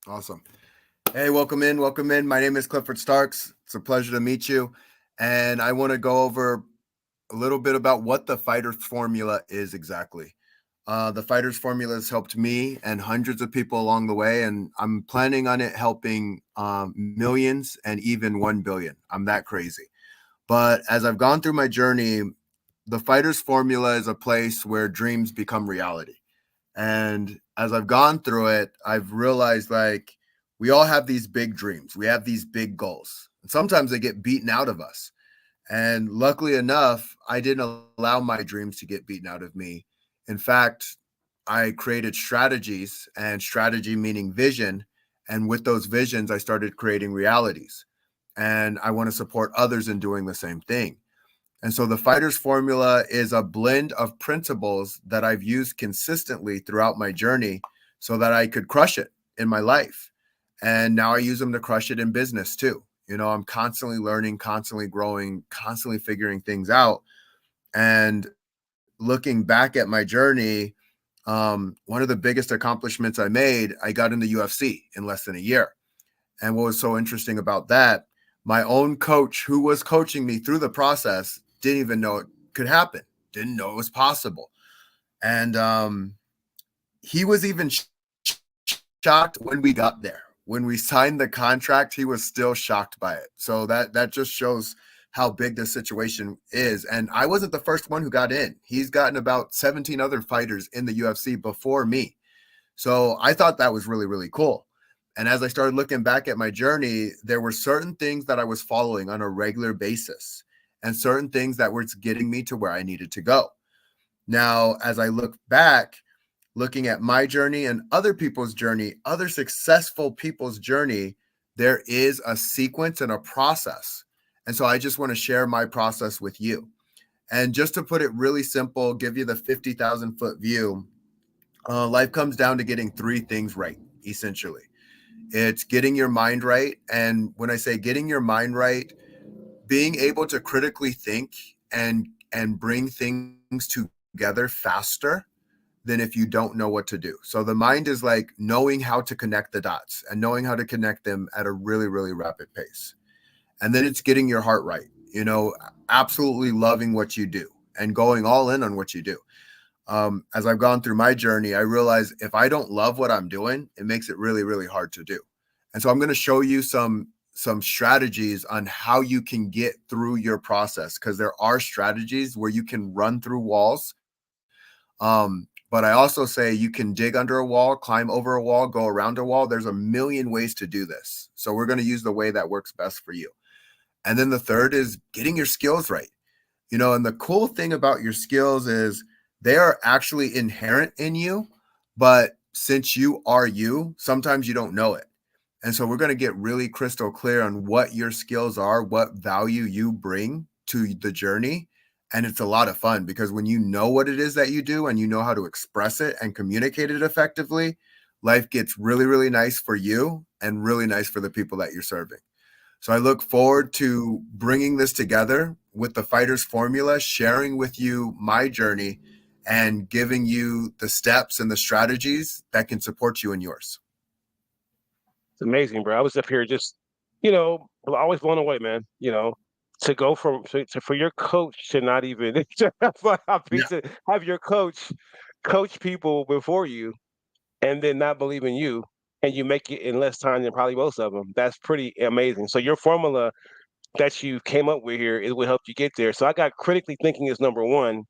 Awesome. Hey, welcome in. Welcome in. My name is Clifford Starks. It's a pleasure to meet you. And I want to go over a little bit about what the fighter's formula is exactly. The fighter's formula has helped me and hundreds of people along the way, and I'm planning on it helping millions and even 1 billion. I'm that crazy. But as I've gone through my journey, the fighter's formula is a place where dreams become reality. And as I've gone through it, I've realized like we all have these big dreams, we have these big goals, and sometimes they get beaten out of us. And luckily enough, I didn't allow my dreams to get beaten out of me. In fact, I created strategies, and strategy meaning vision. And with those visions, I started creating realities. And I want to support others in doing the same thing. And so the fighter's formula is a blend of principles that I've used consistently throughout my journey so that I could crush it in my life. And now I use them to crush it in business too. I'm constantly learning, constantly growing, constantly figuring things out. And looking back at my journey, one of the biggest accomplishments I made, I got in the UFC in less than a year. And what was so interesting about that, my own coach who was coaching me through the process didn't even know it could happen, didn't know it was possible. And he was even shocked when we got there. When we signed the contract, he was still shocked by it. So that just shows how big the situation is. And I wasn't the first one who got in. He's gotten about 17 other fighters in the UFC before me. So I thought that was really, really cool. And as I started looking back at my journey, there were certain things that I was following on a regular basis and certain things that were getting me to where I needed to go. Now, as I look back, looking at my journey and other people's journey, other successful people's journey, there is a sequence and a process. And so I just want to share my process with you. And just to put it really simple, give you the 50,000 foot view, life comes down to getting three things right, essentially. It's getting your mind right. And when I say getting your mind right, being able to critically think and bring things together faster than if you don't know what to do. So the mind is like knowing how to connect the dots and knowing how to connect them at a really, really rapid pace. And then it's getting your heart right, absolutely loving what you do and going all in on what you do. As I've gone through my journey, I realize if I don't love what I'm doing, it makes it really, really hard to do. And so I'm going to show you some strategies on how you can get through your process, because there are strategies where you can run through walls. But I also say you can dig under a wall, climb over a wall, go around a wall. There's a million ways to do this. So we're going to use the way that works best for you. And then the third is getting your skills right. And the cool thing about your skills is they are actually inherent in you, but since you are you, sometimes you don't know it. And so we're going to get really crystal clear on what your skills are, what value you bring to the journey. And it's a lot of fun because when you know what it is that you do and you know how to express it and communicate it effectively, life gets really, really nice for you and really nice for the people that you're serving. So I look forward to bringing this together with the fighter's formula, sharing with you my journey and giving you the steps and the strategies that can support you in yours. It's amazing, bro. I was up here just, always blown away, man. To go for your coach to not even to Yeah. have your coach people before you and then not believe in you, and you make it in less time than probably most of them. That's pretty amazing. So your formula that you came up with here, it will help you get there. So I got critically thinking is number one.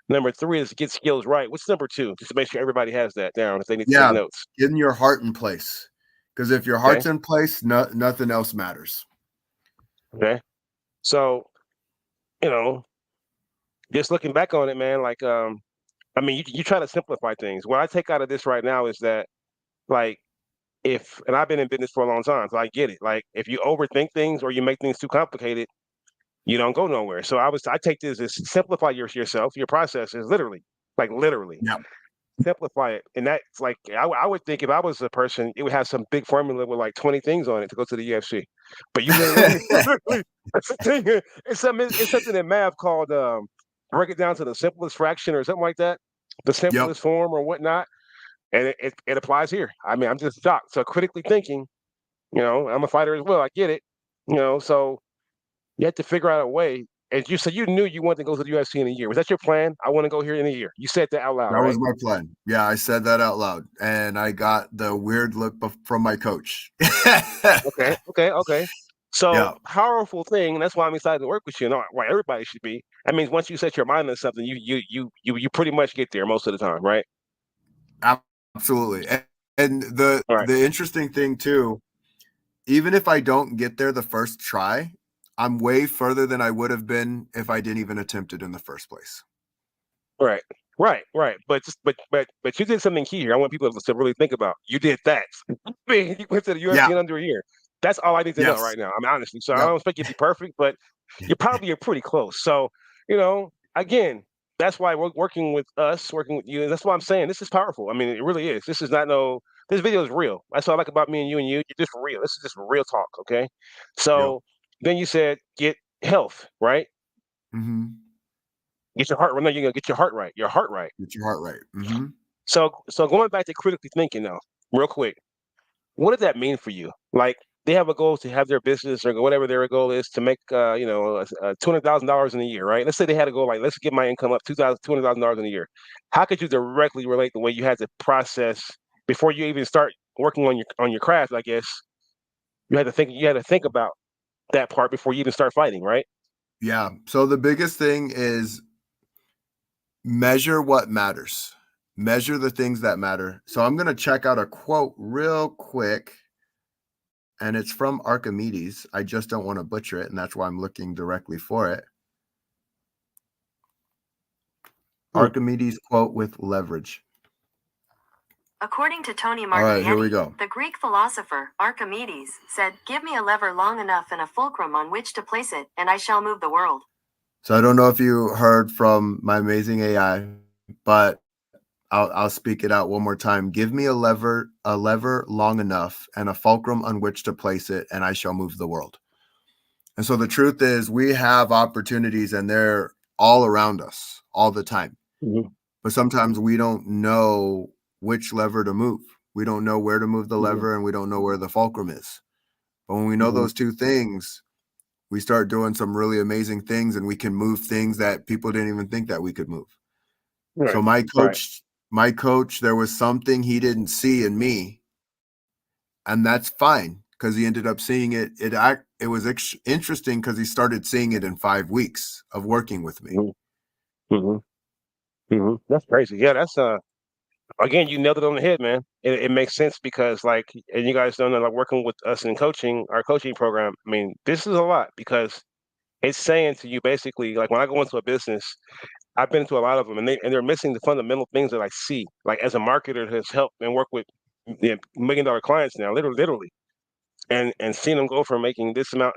Number three is get skills right. What's number two? Just to make sure everybody has that down if they need to take Yeah. notes. Getting your heart in place. Because if your Okay. heart's in place, nothing else matters. Okay. So, you know, just looking back on it, man, like I mean, you try to simplify things. What I take out of this right now is that, like, if and I've been in business for a long time, so I get it. Like, if you overthink things or you make things too complicated, you don't go nowhere. So I take this as simplify yourself, your process is literally Yeah. simplify it. And that's like I would think if I was a person, it would have some big formula with like 20 things on it to go to the UFC. But you literally, literally that's the thing. It's something in math called break it down to the simplest fraction or something like that, the Yep. simplest form or whatnot. and it applies here. I mean, I'm just shocked. So critically thinking, I'm a fighter as well. I get it. So you have to figure out a way. As you said, you knew you wanted to go to the UFC in a year. Was that your plan? I want to go here in a year. You said that out loud, That was right? my plan. Yeah, I said that out loud, and I got the weird look from my coach. Okay, okay, okay. So Yeah, powerful thing, and that's why I'm excited to work with you, and why everybody should be. I mean, once you set your mind on something, you pretty much get there most of the time, right? absolutely. And the All right, the interesting thing too, even if I don't get there the first try, I'm way further than I would have been if I didn't even attempt it in the first place. right, right. But you did something key here. I want people to really think about. You did that. I mean, you went to the UFC Yeah. in under a year. That's all I need to know Yes. right now. I mean, honestly. So I Yep. don't expect you to be perfect, but you're pretty close. So again, that's why we're working with us, working with you, and that's why I'm saying this is powerful. I mean, it really is. This is not no. This video is real. That's what I like about me and you. You're just real. This is just real talk. Okay. Yep. So then you said get health right. Mm-hmm. Get your heart right. No, you're gonna get your heart right. Your heart right. Get your heart right. Mm-hmm. So going back to critically thinking now, real quick, what does that mean for you? Like they have a goal to have their business or whatever their goal is to make $200,000 in a year, right? Let's say they had a goal like let's get my income up $200,000 in a year. How could you directly relate the way you had to process before you even start working on your craft? I guess you had to think about that part before you even start fighting, right? Yeah. So the biggest thing is measure what matters. Measure the things that matter. So I'm going to check out a quote real quick, and it's from Archimedes. I just don't want to butcher it, and that's why I'm looking directly for it. Hmm. Archimedes quote with leverage. According to Tony All right, here we Margheriti, go. the Greek philosopher Archimedes said, "Give me a lever long enough and a fulcrum on which to place it, and I shall move the world." So I don't know if you heard from my amazing AI, but I'll speak it out one more time. Give me a lever long enough and a fulcrum on which to place it, and I shall move the world. And so the truth is, we have opportunities, and they're all around us all the time. Hmm. But sometimes we don't know which lever to move. We don't know where to move the Hmm. lever, and we don't know where the fulcrum is. But when we know Hmm. those two things, we start doing some really amazing things, and we can move things that people didn't even think that we could move. So Right, my right. coach, there was something he didn't see in me, and that's fine because he ended up seeing it. It was interesting because he started seeing it in 5 weeks of working with me. Hmm. Hmm. That's crazy. Yeah, that's again, you nailed it on the head, man. It makes sense because, like, and you guys don't know, like, working with us in coaching, our coaching program. I mean, this is a lot because it's saying to you basically, like, when I go into a business, I've been into a lot of them, and they're missing the fundamental things that I see. Like, as a marketer, has helped and work with $1 million clients now, literally, and seeing them go from making this amount,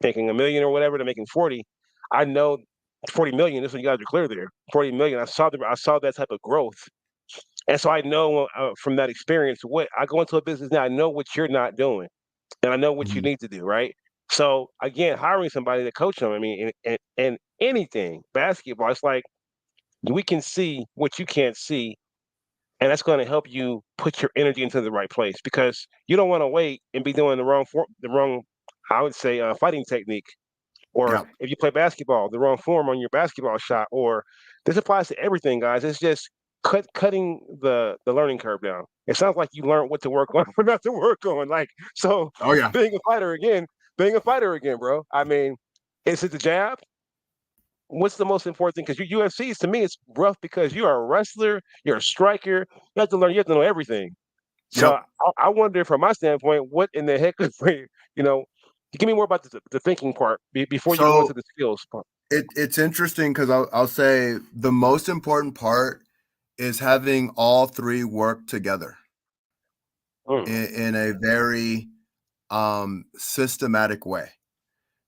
making 1 million or whatever to making 40. I know 40 million. This is what you guys are clear there. 40 million. I saw that type of growth. And so I know from that experience, what I go into a business now, I know what you're not doing, and I know what you Mhm. need to do, right? So again, hiring somebody to coach them. I mean, and anything basketball, it's like we can see what you can't see, and that's going to help you put your energy into the right place because you don't want to wait and be doing the wrong, I would say, fighting technique, or Yeah. if you play basketball, the wrong form on your basketball shot, or this applies to everything, guys. It's just cutting the learning curve down. It sounds like you learned what to work on, what not to work on. Like so, Oh yeah. being a fighter again, bro. I mean, is it the jab? What's the most important thing? Because your UFCs to me, it's rough because you are a wrestler, you're a striker. You have to learn. You have to know everything. So Yep. I wonder, from my standpoint, what in the heck, you know, give me more about the thinking part before you go into So the skills part. it's interesting because I'll say the most important part is having all three work together Mm, in a very systematic way.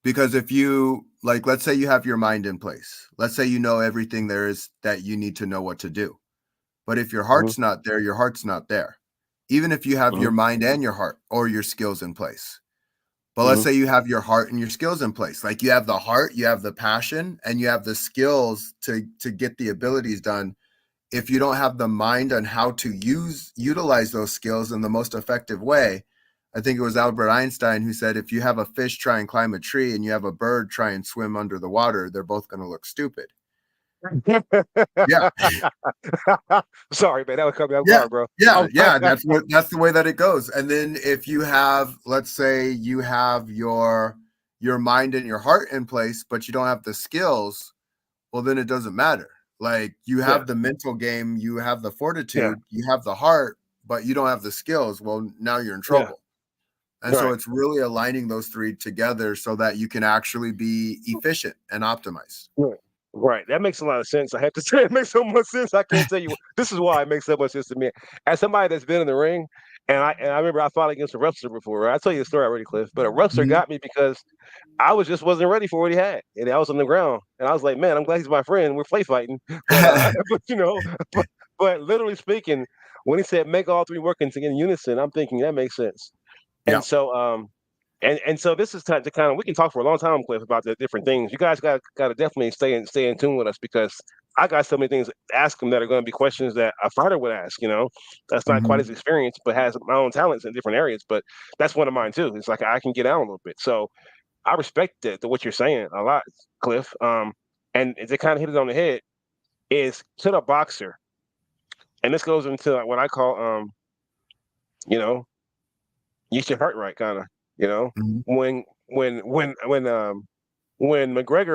Because if you like, let's say you have your mind in place, let's say you know everything there is that you need to know what to do. But if your mhm, heart's not there, your heart's not there. Even if you have mhm, your mind and your heart or your skills in place. But let's mhm, say you have your heart and your skills in place. Like you have the heart, you have the passion, and you have the skills to get the abilities done. if you don't have the mind on how to utilize those skills in the most effective way, I think it was Albert Einstein who said, if you have a fish try and climb a tree and you have a bird try and swim under the water, they're both going to look stupid. Yeah. Sorry, man. That was coming out Yeah. hard, bro. Yeah. That's the way that it goes. And then if you have, let's say you have your mind and your heart in place, but you don't have the skills, well, then it doesn't matter. Like, you have the mental game, you have the fortitude, you have the heart, but you don't have the skills. Well, now you're in trouble. And so it's really aligning those three together so that you can actually be efficient and optimized. Right. That makes a lot of sense. I have to say, it makes so much sense. I can't tell you. This is why it makes so much sense to me. As somebody that's been in the ring, and I remember I fought against a wrestler before. Right? I tell you the story already, Cliff. But a wrestler got me because I wasn't ready for what he had, and I was on the ground, and I was like, man, I'm glad he's my friend. We're play fighting, but but literally speaking, when he said make all three work in unison, I'm thinking that makes sense. And so and so this is time to kind of, we can talk for a long time, Cliff, about the different things. You guys got to definitely stay in tune with us, because I got so many things to ask them that are going to be questions that a fighter would ask. That's not quite as experienced, but has my own talents in different areas. But that's one of mine too. It's like I can get out a little bit. So I respect what you're saying a lot, Cliff. And to kind of hit it on the head is to the boxer, and this goes into what I call use your heart right, kind of. When McGregor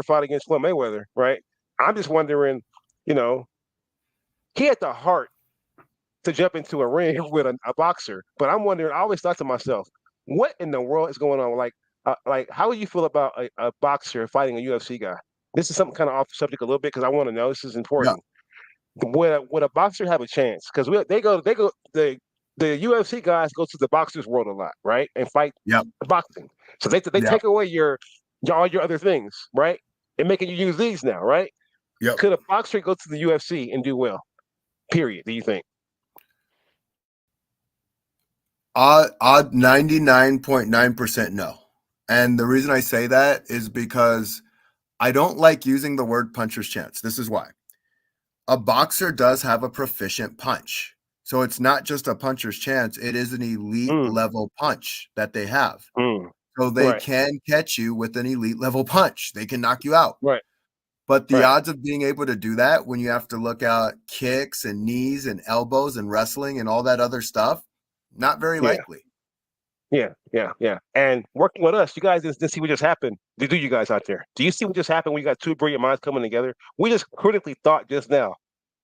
fought against Floyd Mayweather, right? I'm just wondering, he had the heart to jump into a ring with a boxer, but I'm wondering. I always thought to myself, what in the world is going on? Like, how do you feel about a boxer fighting a UFC guy? This is something kind of off the subject a little bit, because I want to know. This is important. Would a boxer have a chance? Because the UFC guys go to the boxers world a lot, right, and fight boxing. So they take away all your other things, right, and making you use these now, right? Could a boxer go to the UFC and do well? Period. Do you think? Odd 99.9% no. And the reason I say that is because I don't like using the word puncher's chance. This is why. A boxer does have a proficient punch. So it's not just a puncher's chance. It is an elite level punch that they have. So they can catch you with an elite level punch. They can knock you out. Right. But the odds of being able to do that when you have to look at kicks and knees and elbows and wrestling and all that other stuff, not very likely. Yeah. And working with us, you guys didn't see what just happened. Do you guys out there? Do you see what just happened when you got two brilliant minds coming together? We just critically thought just now,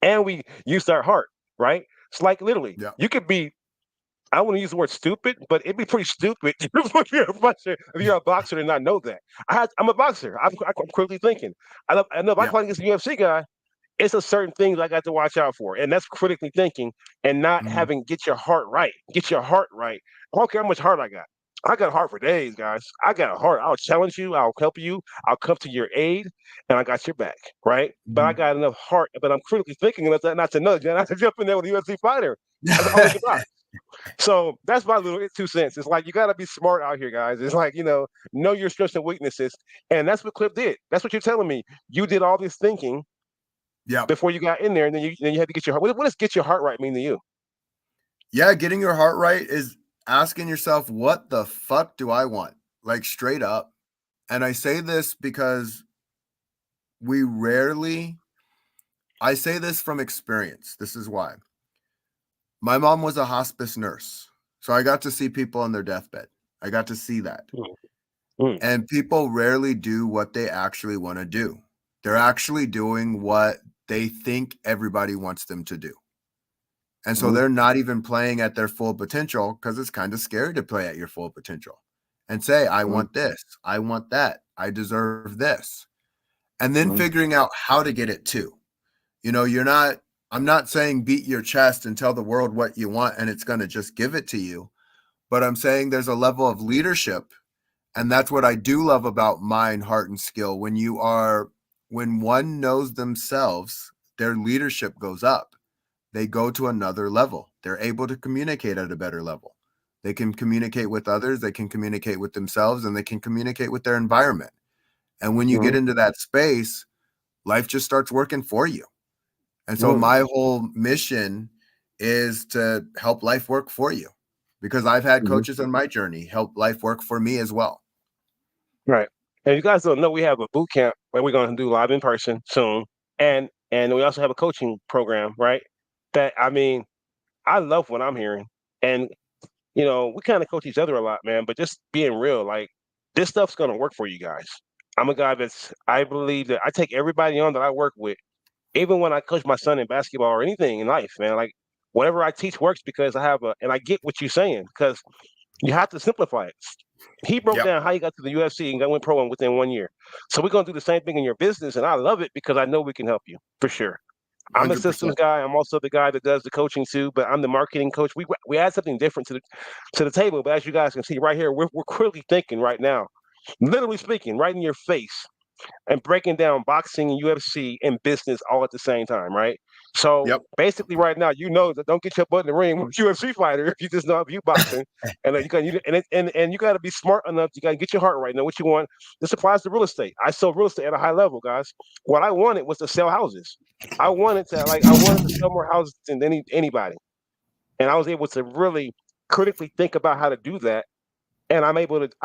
and we used our heart, right? It's like literally, you could be, I want to use the word stupid, but it'd be pretty stupid if you're a boxer and not know that. I'm a boxer. I'm critically thinking. I know if I fight against a UFC guy, it's a certain things I got to watch out for, and that's critically thinking and not having get your heart right. Get your heart right. I don't care how much heart I got. I got a heart for days, guys. I got a heart. I'll challenge you. I'll help you. I'll come to your aid, and I got your back, right? But I got enough heart. But I'm critically thinking enough not to know, not to jump in there with a UFC fighter. So that's my little 2 cents. It's like, you got to be smart out here, guys. It's like, know your strengths and weaknesses, and that's what Cliff did. That's what you're telling me. You did all this thinking. Before you got in there, and then you had to get your heart. What does get your heart right mean to you? Yeah, getting your heart right is asking yourself, what the fuck do I want? Like, straight up. And I say this because I say this from experience. This is why. My mom was a hospice nurse, so I got to see people on their deathbed. I got to see that. And people rarely do what they actually want to do. They're actually doing what they think everybody wants them to do. And so they're not even playing at their full potential, because it's kind of scary to play at your full potential and say, I want this, I want that, I deserve this. And then figuring out how to get it too. I'm not saying beat your chest and tell the world what you want and it's going to just give it to you. But I'm saying there's a level of leadership. And that's what I do love about mind, heart, and skill. When one knows themselves, their leadership goes up. They go to another level. They're able to communicate at a better level. They can communicate with others. They can communicate with themselves, and they can communicate with their environment. And when you get into that space, life just starts working for you. And so my whole mission is to help life work for you, because I've had coaches on my journey help life work for me as well. Right. And you guys don't know, we have a boot camp where we're going to do live in person soon, and we also have a coaching program, right? That I mean, I love what I'm hearing, and we kind of coach each other a lot, man. But just being real, like this stuff's going to work for you guys. I'm a guy I believe that I take everybody on that I work with, even when I coach my son in basketball or anything in life, man. Like whatever I teach works because and I get what you're saying because you have to simplify it. He broke Yep. down how he got to the UFC and went pro within 1 year. So we're gonna do the same thing in your business, and I love it because I know we can help you for sure. I'm the 100%. systems guy. I'm also the guy that does the coaching too, but I'm the marketing coach. We add something different to the table. But as you guys can see right here, we're clearly thinking right now, literally speaking, right in your face and breaking down boxing, UFC, and business all at the same time, right? So Yep. basically, right now, that don't get your butt in the ring with a UFC fighter if you just know if you boxing, and and you got to be smart enough. You got to get your heart right. Know what you want. This applies to real estate. I sell real estate at a high level, guys. What I wanted was to sell houses. I wanted to sell more houses than anybody, and I was able to really critically think about how to do that. And I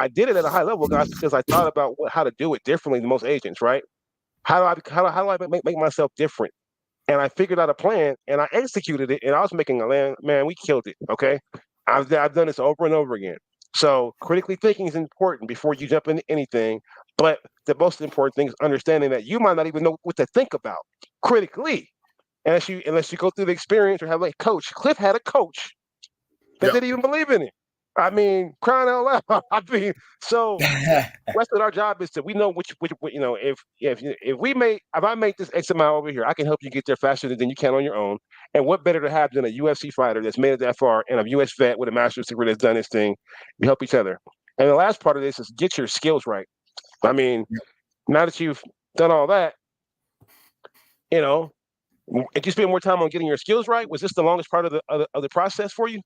did it at a high level, guys, because I thought about how to do it differently than most agents, right? How do I make myself different? And I figured out a plan and I executed it and I was making a land. Man, we killed it. Okay. I've done this over and over again. So critically thinking is important before you jump into anything. But the most important thing is understanding that you might not even know what to think about critically unless you go through the experience or have a coach. Cliff had a coach that Yep. didn't even believe in it. I mean, crying out loud. I mean, so that's what our job is to we know which if I make this X amount over here, I can help you get there faster than you can on your own. And what better to have than a UFC fighter that's made it that far and a US vet with a master's degree that's done this thing. We help each other. And the last part of this is get your skills right. I mean, now that you've done all that, you know, if you spend more time on getting your skills right, was this the longest part of the process for you?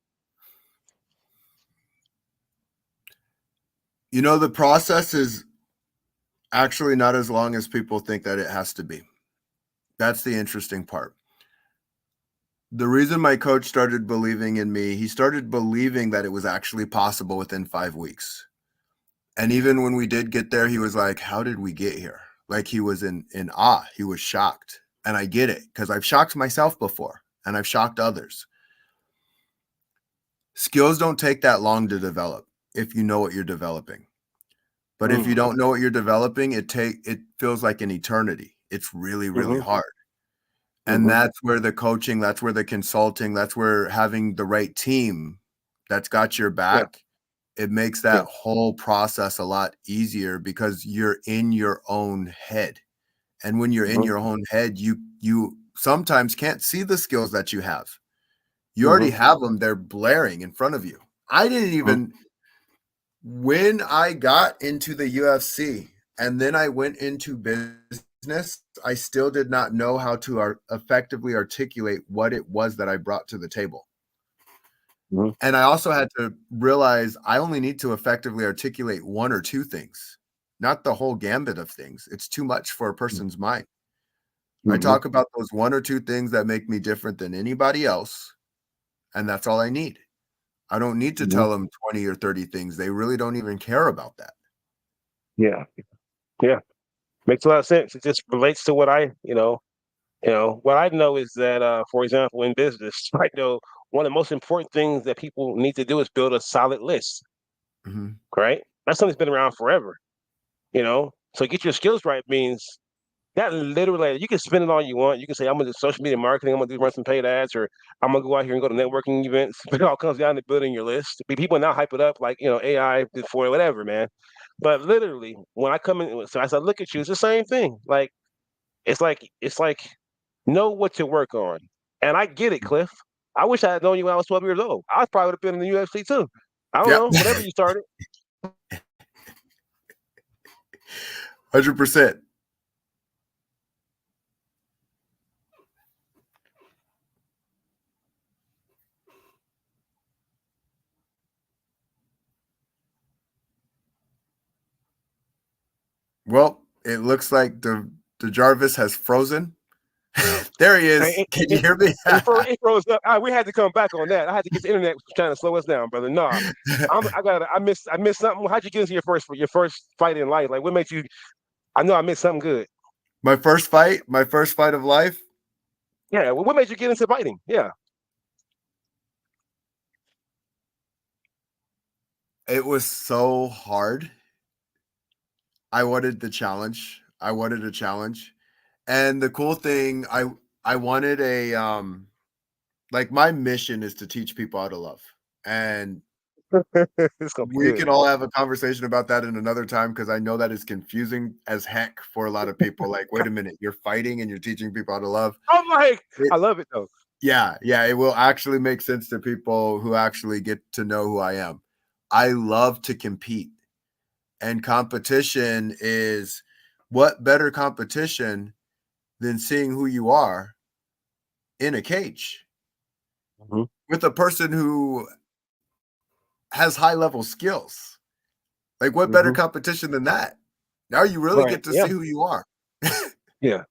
The process is actually not as long as people think that it has to be. That's the interesting part. The reason my coach started believing in me, he started believing that it was actually possible within 5 weeks. And even when we did get there, he was like, how did we get here? Like he was in awe. He was shocked. And I get it because I've shocked myself before and I've shocked others. Skills don't take that long to develop if you know what you're developing. But if you don't know what you're developing, it feels like an eternity. It's really, really hard. And that's where the coaching, that's where the consulting, that's where having the right team that's got your back, it makes that whole process a lot easier because you're in your own head. And when you're in your own head, you sometimes can't see the skills that you have. You already have them. They're blaring in front of you. I didn't even, when I got into the UFC and then I went into business, I still did not know how to effectively articulate what it was that I brought to the table. And I also had to realize I only need to effectively articulate one or two things, not the whole gambit of things. It's too much for a person's mind. I talk about those one or two things that make me different than anybody else, and that's all I need. I don't need to tell them 20 or 30 things. They really don't even care about that. Yeah. Yeah. Makes a lot of sense. It just relates to what what I know is that, for example, in business, I know one of the most important things that people need to do is build a solid list, right? That's something that's been around forever. So get your skills right means that literally you can spend it all you want. You can say, I'm gonna do social media marketing, I'm gonna run some paid ads, or I'm gonna go out here and go to networking events. But it all comes down to building your list. People now hype it up like, AI before whatever, man. But literally, when I come in, so as I look at you, it's the same thing. Like it's like know what to work on. And I get it, Cliff. I wish I had known you when I was 12 years old. I probably would have been in the UFC too. I don't Yeah. know, whatever you started. 100%. Well, it looks like the DeJarvis has frozen. There he is. Can you hear me? It froze up. We had to come back on that. I had to get the internet trying to slow us down, brother. No, I missed something. How'd you get into your first fight in life? Like, what made you? I know I missed something good. My first fight of life. Yeah, what made you get into fighting? Yeah. It was so hard. I wanted the challenge. I wanted a challenge. And the cool thing, I wanted a like my mission is to teach people how to love. And It's gonna be we good. can all have a conversation about that in another time because I know that is confusing as heck for a lot of people. Like, wait a minute, you're fighting and you're teaching people how to love. I'm like, It, I love it though. yeah, it will actually make sense to people who actually get to know who I am. I love to compete. And competition is what better competition than seeing who you are in a cage with a person who has high level skills. Like, what better competition than that? Now you really Right. get to Yeah. see who you are. Yeah.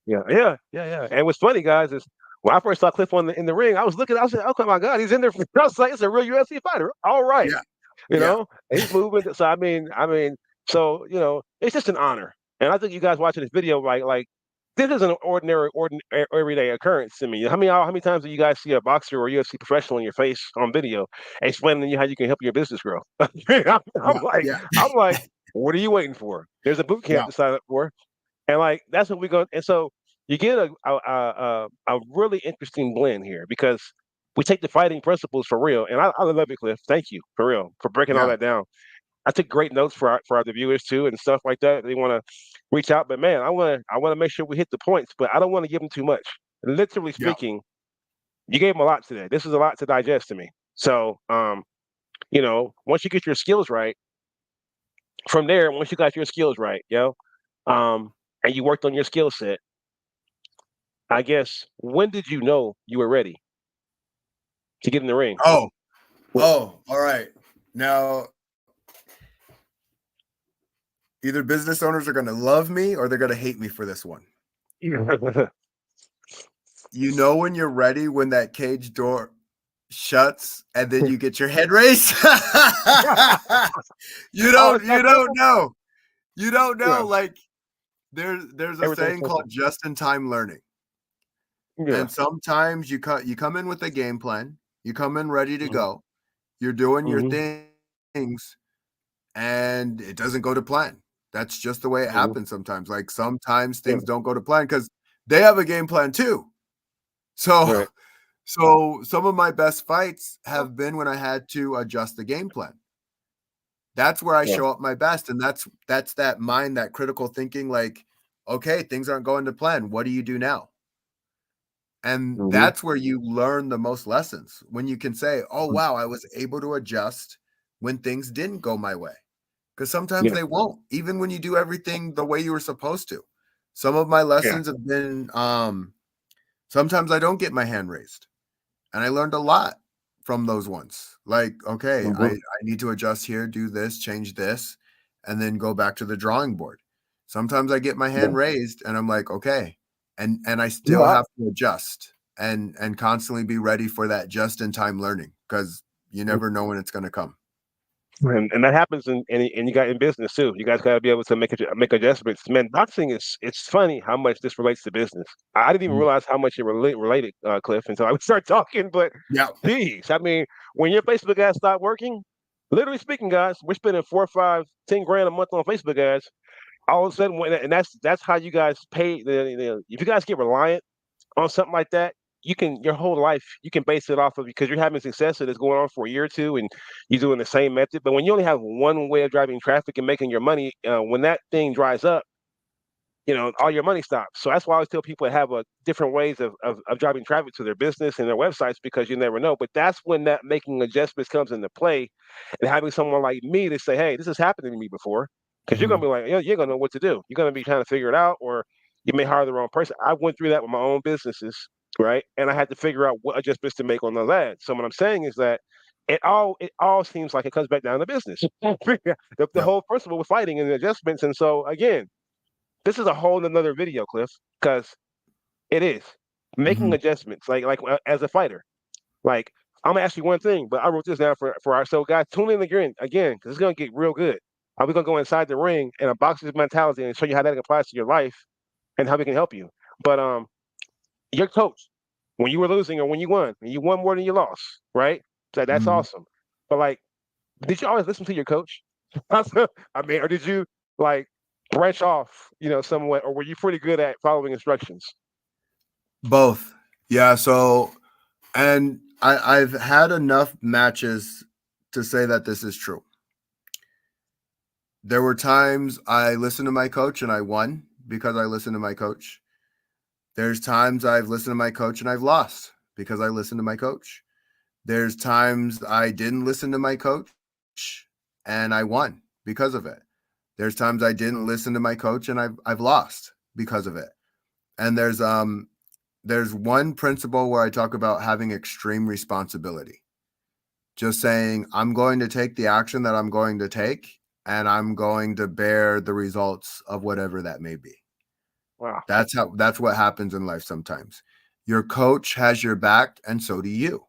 And what's funny, guys, is when I first saw Cliff in the ring, I said, "Oh my God, he's in there!" I was like, "It's a real UFC fighter." All right, Yeah, you yeah, know, and he's moving. So so it's just an honor. And I think you guys watching this video, like this is an ordinary, everyday occurrence to me. How many times do you guys see a boxer or UFC professional in your face on video explaining to you how you can help your business grow? I'm like, yeah, I'm like, what are you waiting for? There's a boot yeah, camp to sign up for. And like that's what we go. And so you get a really interesting blend here because we take the fighting principles for real. And I love it, Cliff. Thank you for real for breaking all yeah, that down. I took great notes for our viewers too and stuff like that. They want to reach out, but man, I want to make sure we hit the points, but I don't want to give them too much. Literally yeah. speaking, you gave them a lot today. This is a lot to digest to me. So, once you get your skills right, from there, once you got your skills right, um, and you worked on your skill set, I guess, when did you know you were ready to get in the ring? Oh, Well, all right. Now, either business owners are going to love me or they're going to hate me for this one. You know when you're ready when that cage door shuts and then you get your head raised? You Oh, don't it's that simple? know. You don't know. Yeah, Like there's a everything's saying called simple. just in time learning. Yeah. And sometimes you come in with a game plan. You come in ready to Mhm, go. You're doing your mhm, things and it doesn't go to plan. That's just the way it mhm. happens sometimes. Like sometimes Yeah, things don't go to plan because they have a game plan too. So right. so some of my best fights have been when I had to adjust the game plan. That's where I Yeah. show up my best. And that's that mind, that critical thinking, like, okay, things aren't going to plan. What do you do now? And Mhm, that's where you learn the most lessons when you can say, oh, mhm. wow, I was able to adjust when things didn't go my way. Because sometimes Yeah, they won't, even when you do everything the way you were supposed to. Some of my yeah. lessons have been sometimes I don't get my hand raised. And I learned a lot from those ones. Like, okay, I Mhm. need to adjust here, do this, change this, and then go back to the drawing board. Sometimes I get my Yeah. hand raised and I'm like, okay. And I You know, still have to adjust and constantly be ready for that just in time learning because you never know when it's going to come. and that happens and you got in business too. You guys got to be able to make adjustments. Man, boxing is it's funny how much this relates to business. I didn't even Mm. realize how much it related, Cliff, until I would start talking. But Yeah. geez, I mean, when your Facebook ads stop working, literally speaking, guys, we're spending 4, 5, 10 grand a month on Facebook ads. All of a sudden, and that's how you guys pay. If you guys get reliant on something like that, you can your whole life you can base it off of because you're having success that's going on for a year or two, and you're doing the same method. But when you only have one way of driving traffic and making your money, when that thing dries up, all your money stops. So that's why I always tell people to have a different ways of driving traffic to their business and their websites because you never know. But that's when that making adjustments comes into play, and having someone like me to say, "Hey, this has happened to me before," because you're gonna Mhm. be like, you're gonna know what to do. You're gonna be trying to figure it out, or you may hire the wrong person. I went through that with my own businesses, right? And I had to figure out what adjustments to make on the ad. So what I'm saying is that it all seems like it comes back down to business. The Yep. whole principle with fighting and the adjustments. And so again, this is a whole another video, Cliff, because it is. making adjustments, like as a fighter. Like, I'm gonna ask you one thing, but I wrote this down for our so guys. Tune in again, because it's gonna get real good. We're gonna go inside the ring and a boxer's mentality and show you how that applies to your life and how we can help you. But your coach, when you were losing or when you won more than you lost, right? So that's Mhm. awesome. But like, did you always listen to your coach? I mean, or did you like branch off, somewhat, or were you pretty good at following instructions? Both. Yeah. So, and I've had enough matches to say that this is true. There were times I listened to my coach and I won because I listened to my coach. There's times I've listened to my coach and I've lost because I listened to my coach. There's times I didn't listen to my coach and I won because of it. There's times I didn't listen to my coach and I've lost because of it. And there's one principle where I talk about having extreme responsibility. Just saying, I'm going to take the action that I'm going to take, and I'm going to bear the results of whatever that may be. Wow. That's what happens in life sometimes. Your coach has your back, and so do you.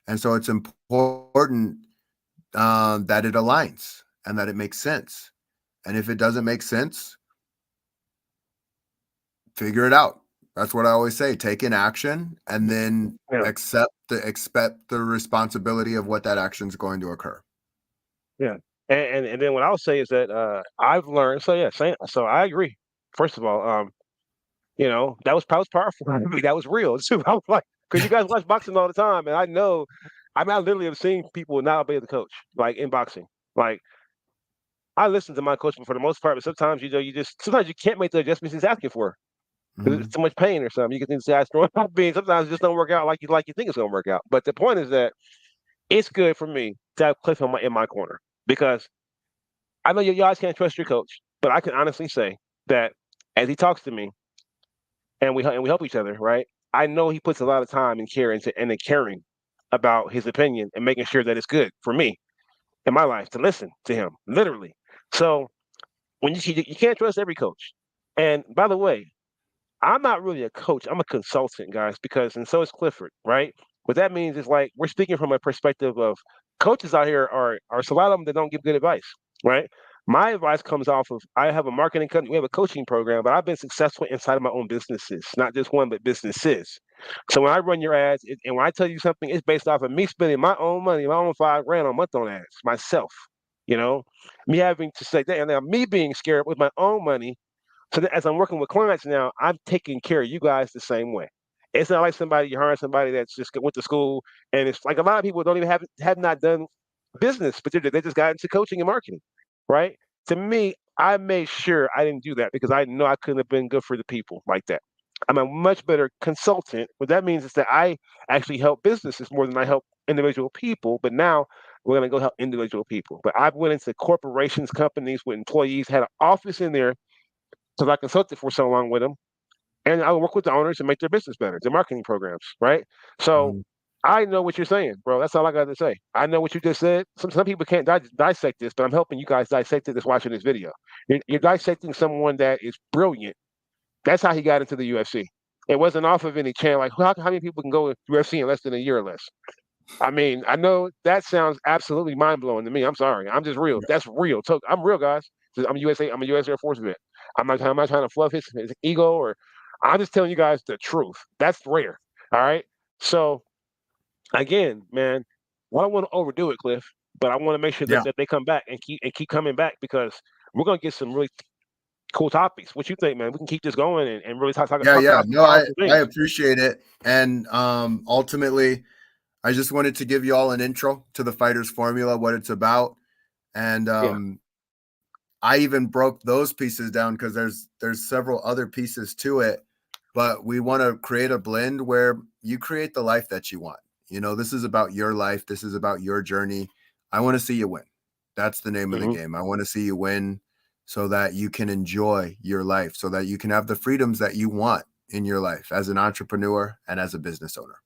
And so it's important that it aligns and that it makes sense. And if it doesn't make sense, figure it out. That's what I always say. Take an action and then Yeah. expect the responsibility of what that action is going to occur. Yeah. And then what I'll say is that I've learned. So yeah, so I agree. First of all, that was powerful. I mean, that was real too. I was like, because you guys watch boxing all the time, and I know, I mean, I literally have seen people not obey the coach, like in boxing. Like, I listen to my coach for the most part, but sometimes sometimes you can't make the adjustments he's asking for. 'Cause Mhm. it's too much pain or something. You can think the throwing out being. Sometimes it just don't work out like you think it's gonna work out. But the point is that it's good for me to have Cliff in my corner because I know you guys can't trust your coach, but I can honestly say that as he talks to me and we help each other, right? I know he puts a lot of time and care into caring about his opinion and making sure that it's good for me in my life to listen to him, literally. So when you can't trust every coach. And by the way, I'm not really a coach. I'm a consultant, guys, because and so is Clifford, right? What that means is like we're speaking from a perspective of coaches out here are a lot of them that don't give good advice, right? My advice comes off of I have a marketing company, we have a coaching program, but I've been successful inside of my own businesses, not just one, but businesses. So when I run your ads and when I tell you something, it's based off of me spending my own money, my own 5 grand a month on ads myself, you know, me having to say that, and now me being scared with my own money so that as I'm working with clients now, I'm taking care of you guys the same way. It's not like you hire somebody that's just went to school, and it's like a lot of people don't even have not done business, but they just got into coaching and marketing, right? To me, I made sure I didn't do that because I know I couldn't have been good for the people like that. I'm a much better consultant. What that means is that I actually help businesses more than I help individual people. But now we're gonna go help individual people. But I've went into corporations, companies with employees, had an office in there because I consulted for so long with them, and I work with the owners and make their business better, their marketing programs, right? So Mhm. I know what you're saying, bro. That's all I got to say. I know what you just said. Some people can't dissect this, but I'm helping you guys dissect it. That's watching this video. You're dissecting someone that is brilliant. That's how he got into the UFC. It wasn't off of any channel. Like how many people can go to UFC in less than a year or less? I mean, I know that sounds absolutely mind blowing to me. I'm sorry. I'm just real. That's real. So I'm real, guys. I'm USA. I'm a U.S. Air Force vet. I'm not trying to fluff his ego or. I'm just telling you guys the truth. That's rare. All right. So again, man, I don't want to overdo it, Cliff, but I want to make sure Yeah. that they come back and keep coming back because we're gonna get some really cool topics. What you think, man? We can keep this going and really Yeah. talk Yeah. about some No, I powerful I things. appreciate it. And ultimately, I just wanted to give you all an intro to the Fighters Formula, what it's about, and Yeah. I even broke those pieces down because there's several other pieces to it, but we want to create a blend where you create the life that you want. This is about your life. This is about your journey. I want to see you win. That's the name of the Hmm. game. I want to see you win so that you can enjoy your life, so that you can have the freedoms that you want in your life as an entrepreneur and as a business owner.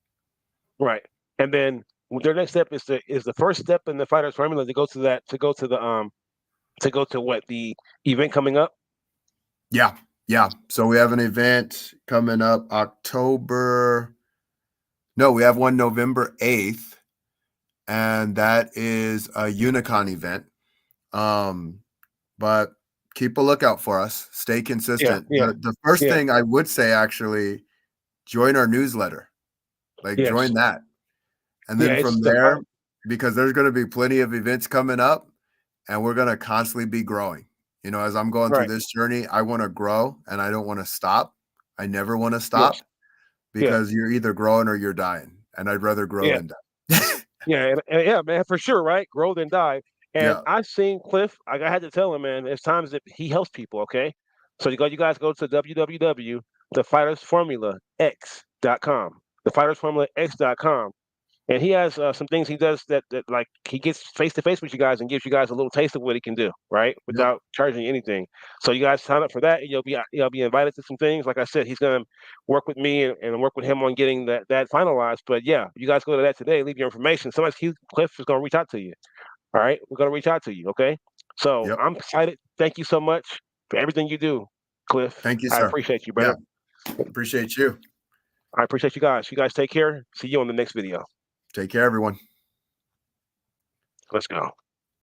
Right. And then their next step is the first step in the fighters formula to go to that to go to the to go to what the event coming up. Yeah. Yeah. So we have an event coming up October. No, we have one November 8th, and that is a Unicon event. But keep a lookout for us. Stay Yeah, consistent. yeah, The first yeah, thing I would say, actually, join our newsletter. Like, yes, join that. And yeah. then It's from the there, because there's going to be plenty of events coming up, and we're going to constantly be growing. You know, as I'm going through right. this journey, I want to grow and I don't want to stop. I never want to Yes, stop yeah, because you're either growing or you're dying. And I'd rather grow yeah. than die. Yeah, and yeah, man, for sure, right? Grow then die. And Yeah. I've seen Cliff. Like I had to tell him, man, there's times that he helps people. Okay, so you guys go to www.thefightersformulax.com, thefightersformulax.com, and he has some things he does that like he gets face to face with you guys and gives you guys a little taste of what he can do, right? Yep. Without charging you anything. So you guys sign up for that, and you'll be invited to some things. Like I said, he's gonna work with me and work with him on getting that finalized. But yeah, you guys go to that today. Leave your information. Cliff is gonna reach out to you. All right, we're gonna reach out to you. Okay. So Yep. I'm excited. Thank you so much for everything you do, Cliff. Thank you, I sir. appreciate you, Yeah. brother. Appreciate you. I appreciate you guys. You guys take care. See you on the next video. Take care, everyone. Let's go.